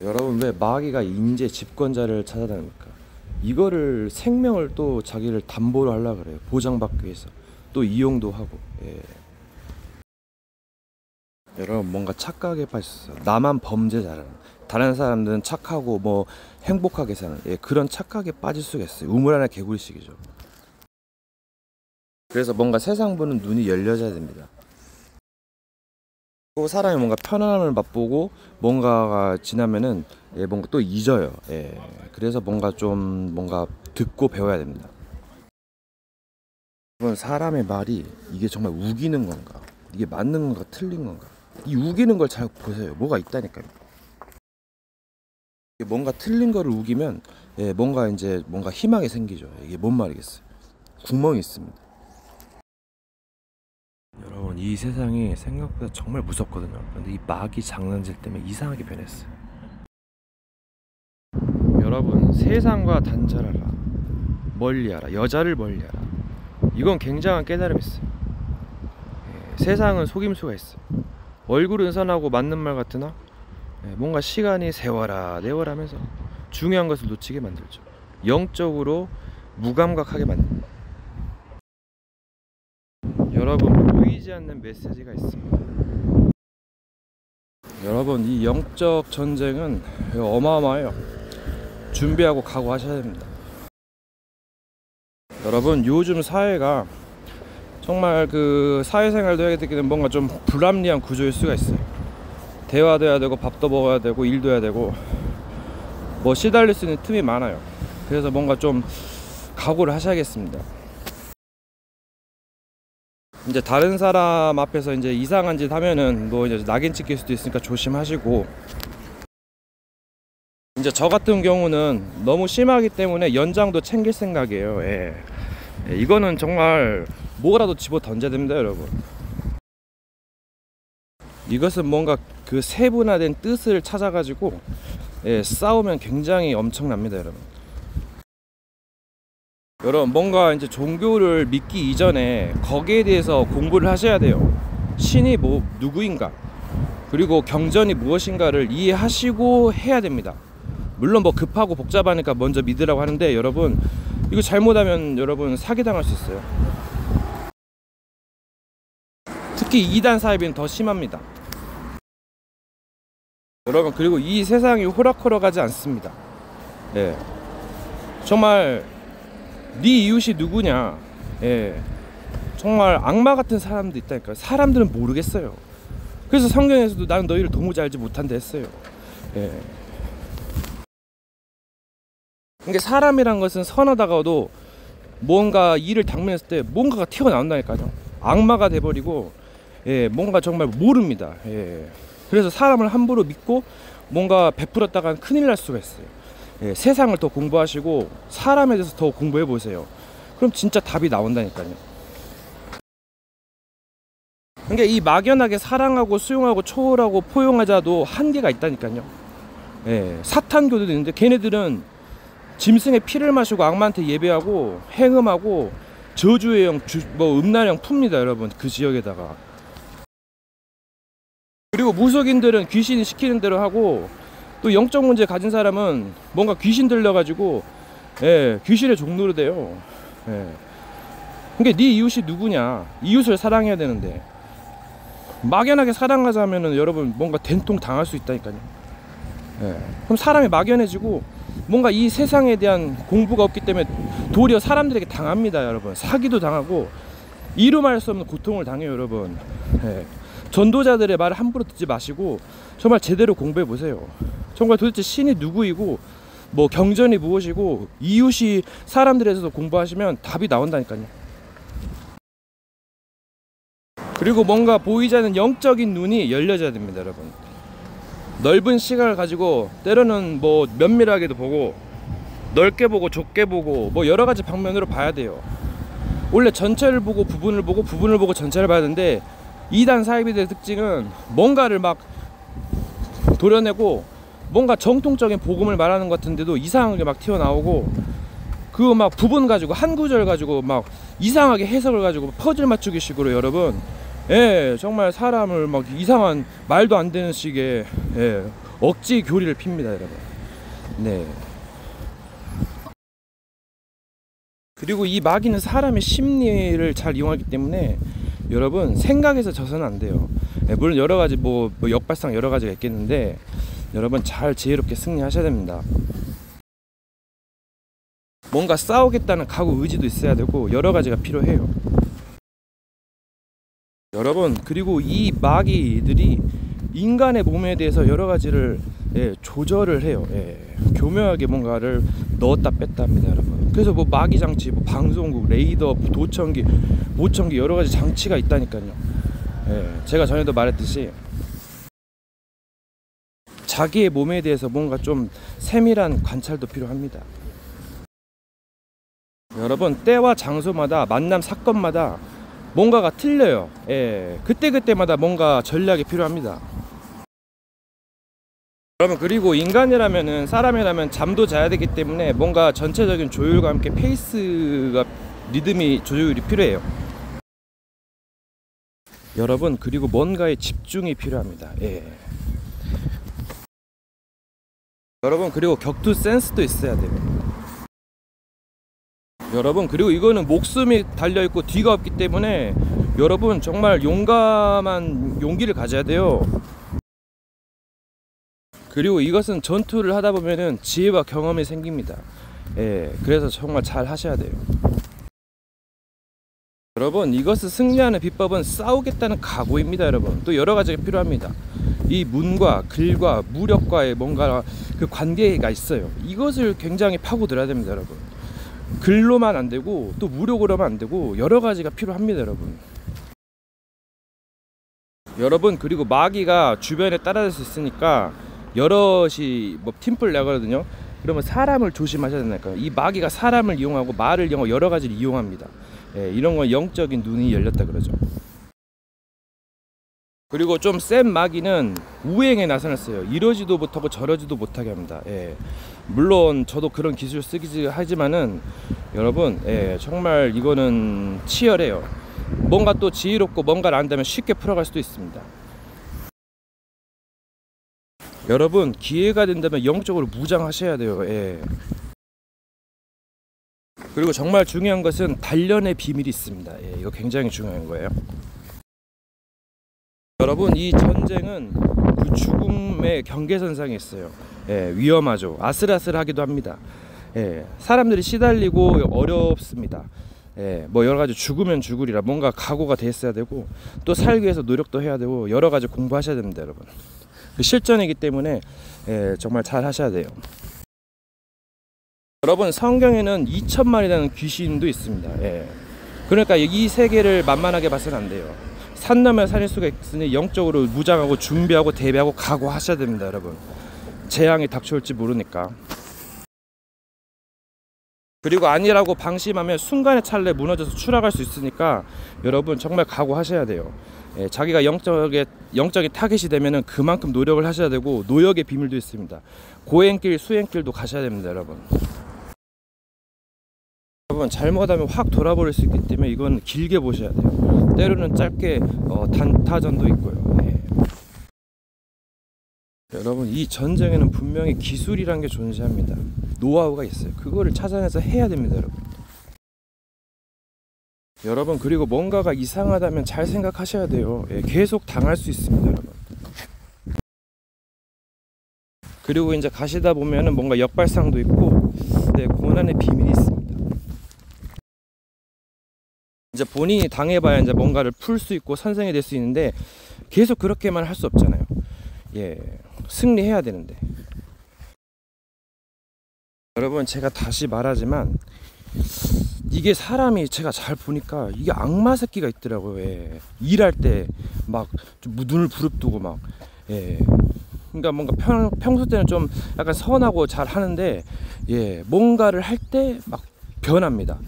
여러분, 왜 마귀가 인재 집권자를 찾아다닙니까? 이거를 생명을 또 자기를 담보로 하려고 그래요. 보장받기 위해서. 또 이용도 하고. 예. 여러분, 뭔가 착각에 빠졌어요. 나만 범죄자라는, 다른 사람들은 착하고 뭐 행복하게 사는, 그런 착각에 빠질 수가 있어요. 우물 안의 개구리식이죠. 그래서 뭔가 세상 보는 눈이 열려져야 됩니다. 사람이 뭔가 편안함을 맛보고 뭔가가 지나면은 뭔가 또 잊어요. 그래서 뭔가 좀 뭔가 듣고 배워야 됩니다. 이건 사람의 말이 이게 정말 우기는 건가, 이게 맞는 건가, 틀린 건가, 이 우기는 걸 잘 보세요. 뭐가 있다니까요. 뭔가 틀린 거를 우기면 뭔가 이제 뭔가 희망이 생기죠. 이게 뭔 말이겠어요. 구멍이 있습니다. 여러분, 이 세상이 생각보다 정말 무섭거든요. 근데 이 마귀 장난질 때문에 이상하게 변했어요. 여러분, 세상과 단절하라, 멀리하라, 여자를 멀리하라. 이건 굉장한 깨달음이 있어요. 세상은 속임수가 있어요. 얼굴은 선하고 맞는 말 같으나 뭔가 시간이 세워라 내워라 하면서 중요한 것을 놓치게 만들죠. 영적으로 무감각하게 만듭니다. 여러분, 보이지 않는 메시지가 있습니다. 여러분, 이 영적 전쟁은 어마어마해요. 준비하고 각오하셔야 됩니다. 여러분, 요즘 사회가 정말 그 사회생활도 하게 되기는 뭔가 좀 불합리한 구조일 수가 있어요. 대화도 해야 되고 밥도 먹어야 되고 일도 해야 되고 뭐 시달릴 수 있는 틈이 많아요. 그래서 뭔가 좀 각오를 하셔야겠습니다. 이제 다른 사람 앞에서 이제 이상한 짓 하면은 뭐 이제 낙인 찍힐 수도 있으니까 조심하시고, 이제 저 같은 경우는 너무 심하기 때문에 연장도 챙길 생각이에요. 이거는 정말 뭐라도 집어 던져야 됩니다, 여러분. 이것은 뭔가 그 세분화된 뜻을 찾아가지고 싸우면 굉장히 엄청납니다, 여러분. 여러분, 뭔가 이제 종교를 믿기 이전에 거기에 대해서 공부를 하셔야 돼요. 신이 뭐 누구인가, 그리고 경전이 무엇인가를 이해하시고 해야 됩니다. 물론 뭐 급하고 복잡하니까 먼저 믿으라고 하는데, 여러분 이거 잘못하면 여러분 사기당할 수 있어요. 특히 이단 사이비는 더 심합니다. 여러분, 그리고 이 세상이 호락호락하지 않습니다. 정말 네 이웃이 누구냐, 정말 악마 같은 사람도 있다니까요. 사람들은 모르겠어요. 그래서 성경에서도 나는 너희를 도무지 알지 못한다 했어요. 그러니까 사람이란 것은 선하다가도 뭔가 일을 당면했을 때 뭔가가 튀어나온다니까요. 악마가 돼버리고 뭔가 정말 모릅니다. 그래서 사람을 함부로 믿고 뭔가 베풀었다가 큰일 날 수가 있어요. 세상을 더 공부하시고 사람에 대해서 더 공부해 보세요. 그럼 진짜 답이 나온다니까요. 그러니까 이 막연하게 사랑하고 수용하고 초월하고 포용하자도 한계가 있다니까요. 사탄교도도 있는데 걔네들은 짐승의 피를 마시고 악마한테 예배하고 행음하고 저주의 영, 뭐 음란형 풉니다, 여러분. 그 지역에다가. 그리고 무속인들은 귀신이 시키는 대로 하고, 또 영적 문제 가진 사람은 뭔가 귀신 들려가지고 귀신의 종로로 돼요. 그러니까 네 이웃이 누구냐, 이웃을 사랑해야 되는데 막연하게 사랑하자면은 여러분 뭔가 된통 당할 수 있다니까요. 그럼 사람이 막연해지고 뭔가 이 세상에 대한 공부가 없기 때문에 도리어 사람들에게 당합니다, 여러분. 사기도 당하고 이루 말할 수 없는 고통을 당해요, 여러분. 전도자들의 말을 함부로 듣지 마시고 정말 제대로 공부해 보세요. 정말 도대체 신이 누구이고 뭐 경전이 무엇이고 이웃이 사람들에 대해서 공부하시면 답이 나온다니까요. 그리고 뭔가 보이지 않는 영적인 눈이 열려져야 됩니다, 여러분. 넓은 시각을 가지고 때로는 뭐 면밀하게도 보고 넓게 보고 좁게 보고 뭐 여러 가지 방면으로 봐야 돼요. 원래 전체를 보고 부분을 보고 부분을 보고 전체를 봐야 되는데, 이단 사이비들의 특징은 뭔가를 막 도려내고 뭔가 정통적인 복음을 말하는 것 같은데도 이상하게 막 튀어나오고, 그거 막 부분 가지고 한 구절 가지고 막 이상하게 해석을 가지고 퍼즐 맞추기 식으로 여러분 정말 사람을 막 이상한 말도 안 되는 식의 억지 교리를 핍니다, 여러분. 네. 그리고 이 마귀는 사람의 심리를 잘 이용하기 때문에 여러분 생각에서 져서는 안 돼요. 물론 여러 가지 뭐 역발상 여러 가지가 있겠는데 여러분 잘 지혜롭게 승리하셔야 됩니다. 뭔가 싸우겠다는 각오 의지도 있어야 되고 여러 가지가 필요해요. 여러분 그리고 이 마귀들이 인간의 몸에 대해서 여러 가지를 조절을 해요. 교묘하게 뭔가를 넣었다 뺐다 합니다, 여러분. 그래서 뭐 마귀 장치, 뭐 방송국, 레이더, 도청기, 모청기 여러 가지 장치가 있다니까요. 제가 전에도 말했듯이 자기의 몸에 대해서 뭔가 좀 세밀한 관찰도 필요합니다. 여러분 때와 장소마다 만남 사건마다 뭔가가 틀려요. 그때그때마다 뭔가 전략이 필요합니다. 여러분 그리고 인간이라면은 사람이라면 잠도 자야 되기 때문에 뭔가 전체적인 조율과 함께 페이스가 리듬이 조율이 필요해요. 여러분 그리고 뭔가에 집중이 필요합니다. 여러분 그리고 격투 센스도 있어야 돼요. 여러분 그리고 이거는 목숨이 달려있고 뒤가 없기 때문에 여러분 정말 용감한 용기를 가져야 돼요. 그리고 이것은 전투를 하다 보면은 지혜와 경험이 생깁니다. 그래서 정말 잘 하셔야 돼요. 여러분 이것을 승리하는 비법은 싸우겠다는 각오입니다. 여러분 또 여러 가지가 필요합니다. 이 문과 글과 무력과의 뭔가 그 관계가 있어요. 이것을 굉장히 파고들어야 됩니다, 여러분. 글로만 안 되고 또 무력으로만 안 되고 여러 가지가 필요합니다, 여러분. 여러분 그리고 마귀가 주변에 따라갈 수 있으니까 여럿이 뭐 팀플 나거든요. 그러면 사람을 조심하셔야 된다니까요. 이 마귀가 사람을 이용하고 말을 이용하고 여러 가지를 이용합니다. 이런 건 영적인 눈이 열렸다 그러죠. 그리고 좀 센 마귀는 우행에 나서났어요. 이러지도 못하고 저러지도 못하게 합니다. 물론 저도 그런 기술 쓰기 하지만은 여러분 정말 이거는 치열해요. 뭔가 또 지혜롭고 뭔가를 안다면 쉽게 풀어갈 수도 있습니다. 여러분 기회가 된다면 영적으로 무장하셔야 돼요. 그리고 정말 중요한 것은 단련의 비밀이 있습니다. 이거 굉장히 중요한 거예요. 여러분 이 전쟁은 그 죽음의 경계선상에 있어요. 위험하죠. 아슬아슬하기도 합니다. 사람들이 시달리고 어렵습니다. 뭐 여러 가지 죽으면 죽으리라 뭔가 각오가 돼 있어야 되고 또 살기 위해서 노력도 해야 되고 여러 가지 공부하셔야 됩니다, 여러분. 실전이기 때문에 정말 잘 하셔야 돼요. 여러분 성경에는 2천만이라는 귀신도 있습니다. 그러니까 이 세계를 만만하게 봐서는 안 돼요. 산 넘어 산일 수가 있으니 영적으로 무장하고 준비하고 대비하고 각오하셔야 됩니다, 여러분. 재앙이 닥쳐올지 모르니까. 그리고 아니라고 방심하면 순간의 찰나에 무너져서 추락할 수 있으니까 여러분 정말 각오하셔야 돼요. 자기가 영적인 타겟이 되면은 그만큼 노력을 하셔야 되고 노역의 비밀도 있습니다. 고행길 수행길도 가셔야 됩니다, 여러분. 여러분 잘못하면 확 돌아버릴 수 있기 때문에 이건 길게 보셔야 돼요. 때로는 짧게 단타전도 있고요. 여러분 이 전쟁에는 분명히 기술이란 게 존재합니다. 노하우가 있어요. 그거를 찾아내서 해야 됩니다, 여러분. 여러분 그리고 뭔가가 이상하다면 잘 생각하셔야 돼요. 계속 당할 수 있습니다, 여러분. 그리고 이제 가시다 보면은 뭔가 역발상도 있고 고난의 비밀이 있습니다. 이제 본인이 당해봐야 이제 뭔가를 풀 수 있고 선생이 될 수 있는데 계속 그렇게만 할 수 없잖아요. 승리해야 되는데. 여러분 제가 다시 말하지만 이게 사람이 제가 잘 보니까 이게 악마 새끼가 있더라고요. 일할 때 막 좀 눈을 부릅뜨고 막 그러니까 뭔가 평소 때는 좀 약간 선하고 잘 하는데 뭔가를 할 때 막 변합니다.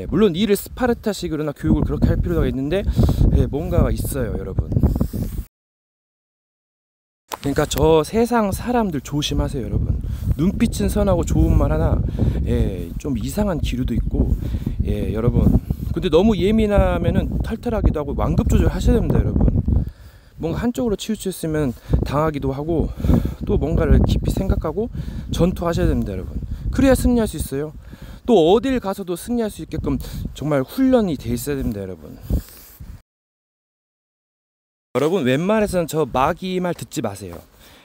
물론 일을 스파르타식으로나 교육을 그렇게 할 필요가 있는데 뭔가가 있어요, 여러분. 그러니까 저 세상 사람들 조심하세요, 여러분. 눈빛은 선하고 좋은 말 하나 좀 이상한 기류도 있고 여러분 근데 너무 예민하면은 털털하기도 하고 완급 조절 하셔야 됩니다, 여러분. 뭔가 한쪽으로 치우쳤으면 당하기도 하고 또 뭔가를 깊이 생각하고 전투하셔야 됩니다, 여러분. 그래야 승리할 수 있어요. 또 어딜 가서도 승리할 수 있게끔 정말 훈련이 돼 있어야 됩니다, 여러분. 여러분, 웬만해서는 저 마귀 말 듣지 마세요.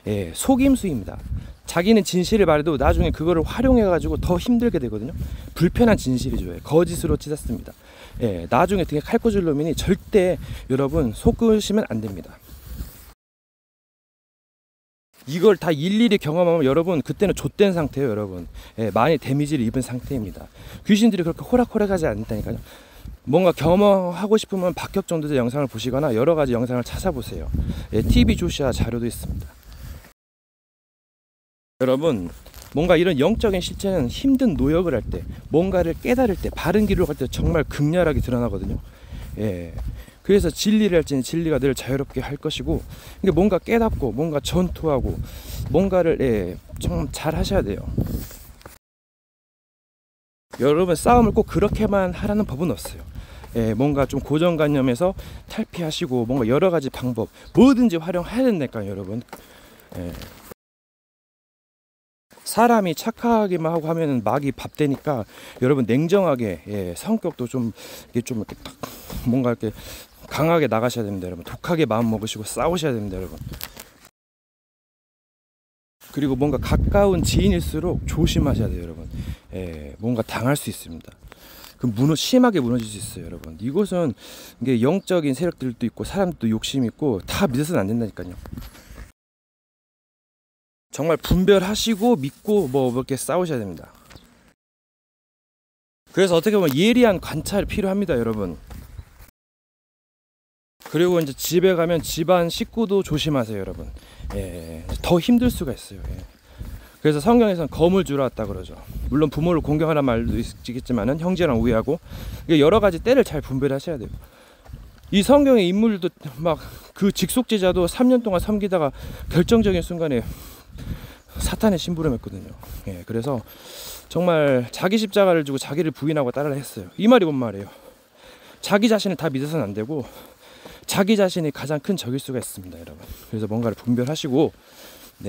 예, 속임수입니다. 자기는 진실을 말해도 나중에 그거를 활용해가지고 더 힘들게 되거든요. 불편한 진실이죠. 거짓으로 찢었습니다. 예, 나중에 등에 칼 꽂을 놈이니 절대 여러분 속으시면 안 됩니다. 이걸 다 일일이 경험하면 여러분 그때는 좆된 상태예요, 여러분. 예, 많이 데미지를 입은 상태입니다. 귀신들이 그렇게 호락호락하지 않다니까요. 뭔가 경험하고 싶으면 박격정도제 영상을 보시거나 여러 가지 영상을 찾아보세요. 예, TV 조시아 자료도 있습니다. 여러분, 뭔가 이런 영적인 실체는 힘든 노역을 할 때, 뭔가를 깨달을 때, 바른 길로 갈 때 정말 극렬하게 드러나거든요. 예. 그래서 진리를 할지는 진리가 늘 자유롭게 할 것이고, 이게 뭔가 깨닫고, 뭔가 전투하고, 뭔가를 좀 잘 하셔야 돼요. 여러분, 싸움을 꼭 그렇게만 하라는 법은 없어요. 예, 뭔가 좀 고정관념에서 탈피하시고, 뭔가 여러 가지 방법, 뭐든지 활용해야 된다니까요, 여러분. 예. 사람이 착하기만 하고 하면은 막이 밥 되니까 여러분 냉정하게 성격도 좀 이렇게 딱 뭔가 이렇게 강하게 나가셔야 됩니다, 여러분. 독하게 마음 먹으시고 싸우셔야 됩니다, 여러분. 그리고 뭔가 가까운 지인일수록 조심하셔야 돼요, 여러분. 뭔가 당할 수 있습니다. 심하게 무너질 수 있어요, 여러분. 이곳은 이게 영적인 세력들도 있고 사람들도 욕심이 있고 다 믿어서는 안 된다니까요. 정말 분별하시고 믿고 뭐 이렇게 싸우셔야 됩니다. 그래서 어떻게 보면 예리한 관찰이 필요합니다, 여러분. 그리고 이제 집에 가면 집안 식구도 조심하세요, 여러분. 더 힘들 수가 있어요. 그래서 성경에서는 검을 주라 왔다 그러죠. 물론 부모를 공경하라는 말도 있겠지만은 형제랑 우애하고 여러 가지 때를 잘 분별하셔야 돼요. 이 성경의 인물도 막 그 직속제자도 3년 동안 섬기다가 결정적인 순간에 사탄의 심부름했거든요. 그래서 정말 자기 십자가를 주고 자기를 부인하고 따르라 했어요. 이 말이 뭔 말이에요? 자기 자신을 다 믿어서는 안 되고 자기 자신이 가장 큰 적일 수가 있습니다, 여러분. 그래서 뭔가를 분별하시고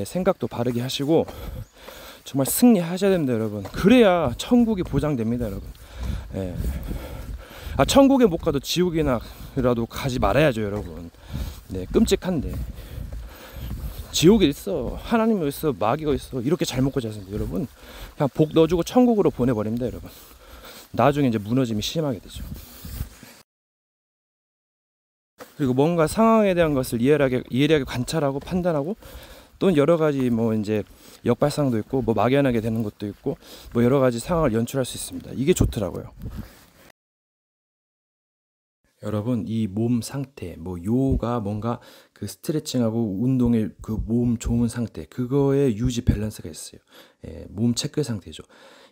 생각도 바르게 하시고 정말 승리하셔야 됩니다, 여러분. 그래야 천국이 보장됩니다, 여러분. 천국에 못 가도 지옥이나라도 가지 말아야죠, 여러분. 끔찍한데 지옥에 있어, 하나님이 있어, 마귀가 있어, 이렇게 잘 먹고 자습니다, 여러분. 그냥 복 넣어주고 천국으로 보내버립니다, 여러분. 나중에 이제 무너짐이 심하게 되죠. 그리고 뭔가 상황에 대한 것을 예리하게 관찰하고 판단하고 또는 여러 가지 뭐 이제 역발상도 있고 뭐 막연하게 되는 것도 있고 뭐 여러 가지 상황을 연출할 수 있습니다. 이게 좋더라고요. 여러분, 이 몸 상태, 뭐 요가 뭔가 그 스트레칭하고 운동의 그 몸 좋은 상태, 그거에 유지 밸런스가 있어요. 몸 체크 상태죠.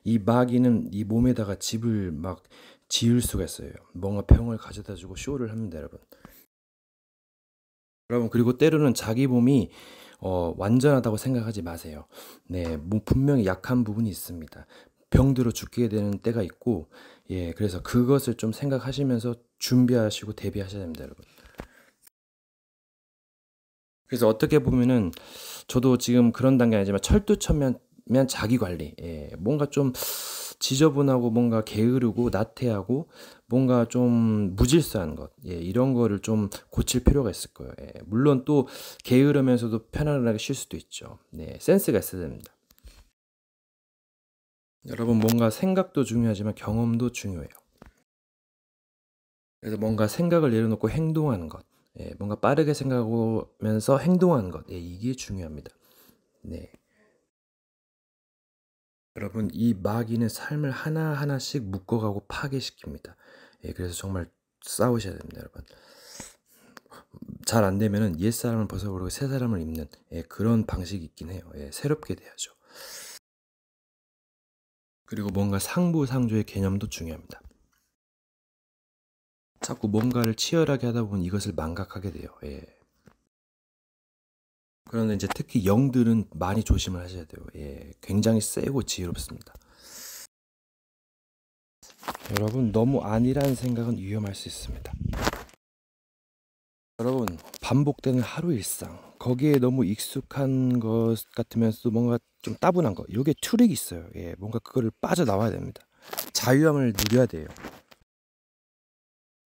이 마귀는 이 몸에다가 집을 막 지을 수가 있어요. 뭔가 병을 가져다 주고 쇼를 합니다, 여러분. 여러분, 그리고 때로는 자기 몸이 완전하다고 생각하지 마세요. 몸 분명히 약한 부분이 있습니다. 병들어 죽게 되는 때가 있고, 그래서 그것을 좀 생각하시면서 준비하시고 대비하셔야 됩니다, 여러분. 그래서 어떻게 보면은 저도 지금 그런 단계 아니지만 철두철미한 자기 관리, 뭔가 좀 지저분하고 뭔가 게으르고 나태하고 뭔가 좀 무질서한 것, 이런 거를 좀 고칠 필요가 있을 거예요. 물론 또 게으르면서도 편안하게 쉴 수도 있죠. 센스가 있어야 됩니다. 여러분, 뭔가 생각도 중요하지만 경험도 중요해요. 그래서 뭔가 생각을 내려놓고 행동하는 것, 뭔가 빠르게 생각하면서 행동하는 것, 이게 중요합니다. 여러분, 이 마귀는 삶을 하나하나씩 묶어가고 파괴시킵니다. 그래서 정말 싸우셔야 됩니다, 여러분. 잘 안 되면은 옛사람을 벗어버리고 새 사람을 입는 그런 방식이 있긴 해요. 새롭게 돼야죠. 그리고 뭔가 상부상조의 개념도 중요합니다. 자꾸 뭔가를 치열하게 하다 보면 이것을 망각하게 돼요. 그런데 이제 특히 영들은 많이 조심을 하셔야 돼요. 굉장히 세고 지혜롭습니다. 여러분, 너무 아니라는 생각은 위험할 수 있습니다. 여러분, 반복되는 하루 일상 거기에 너무 익숙한 것 같으면서도 뭔가 좀 따분한 거, 요게 트릭이 있어요. 예, 뭔가 그거를 빠져나와야 됩니다. 자유함을 누려야 돼요.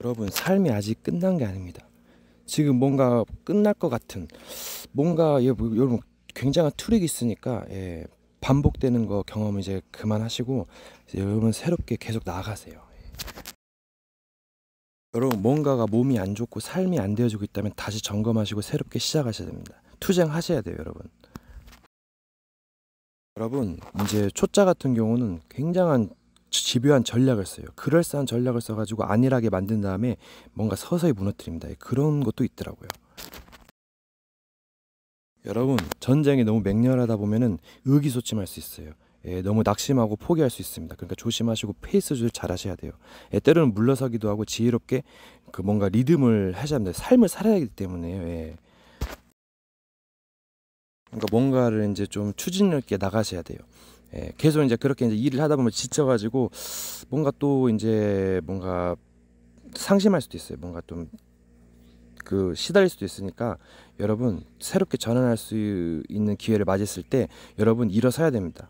여러분, 삶이 아직 끝난 게 아닙니다. 지금 뭔가 끝날 것 같은 뭔가 여러분 굉장한 트릭이 있으니까, 예, 반복되는 거 경험 이제 그만하시고 이제 여러분 새롭게 계속 나아가세요. 여러분, 뭔가가 몸이 안 좋고 삶이 안 되어지고 있다면 다시 점검하시고 새롭게 시작하셔야 됩니다. 투쟁하셔야 돼요, 여러분. 여러분, 이제 초짜 같은 경우는 굉장한 집요한 전략을 써요. 그럴싸한 전략을 써가지고 안일하게 만든 다음에 뭔가 서서히 무너뜨립니다. 그런 것도 있더라고요. 여러분, 전쟁이 너무 맹렬하다 보면은 의기소침할 수 있어요. 예, 너무 낙심하고 포기할 수 있습니다. 그러니까 조심하시고 페이스 조절 잘 하셔야 돼요. 예, 때로는 물러서기도 하고 지혜롭게 그 뭔가 리듬을 하셔야 합니다. 삶을 살아야 하기 때문에요. 예. 그러니까 뭔가를 이제 좀 추진력 있게 나가셔야 돼요. 예, 계속 이제 그렇게 이제 일을 하다 보면 지쳐가지고 뭔가 또 이제 뭔가 상심할 수도 있어요. 뭔가 좀 그 시달릴 수도 있으니까 여러분, 새롭게 전환할 수 있는 기회를 맞이했을 때 여러분 일어서야 됩니다.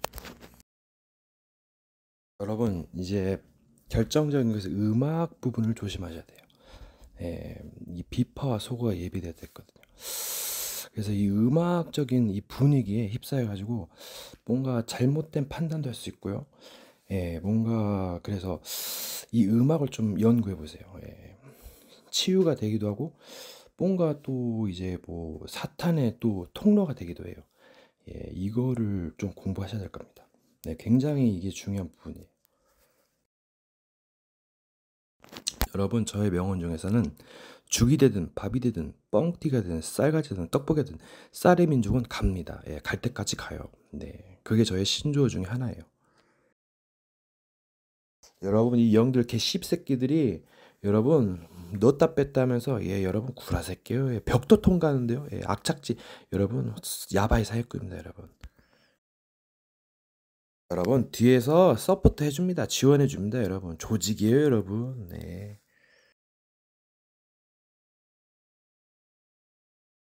여러분, 이제 결정적인 것은 음악 부분을 조심하셔야 돼요. 예, 이 비파와 소거가 예비돼야 됐거든요. 그래서 이 음악적인 이 분위기에 휩싸여 가지고 뭔가 잘못된 판단도 할 수 있고요. 예, 뭔가 그래서 이 음악을 좀 연구해 보세요. 예, 치유가 되기도 하고 뭔가 또 이제 뭐 사탄의 또 통로가 되기도 해요. 예, 이거를 좀 공부하셔야 될 겁니다. 네, 굉장히 이게 중요한 부분이에요. 여러분, 저의 명언 중에서는 죽이 되든 밥이 되든 뻥튀기가 되든 쌀가지 되든 떡볶이가 되든 쌀의 민족은 갑니다. 예, 갈 때까지 가요. 네, 그게 저의 신조어 중에 하나예요. 여러분, 이 영들 개 씹새끼들이 여러분 넣었다 뺐다 하면서, 예, 여러분 구라 새끼요. 예, 벽도 통과하는데요. 예, 악착지. 여러분 야바이 사기꾼입니다, 여러분. 여러분 뒤에서 서포트 해줍니다. 지원해줍니다, 여러분. 조직이에요, 여러분. 네.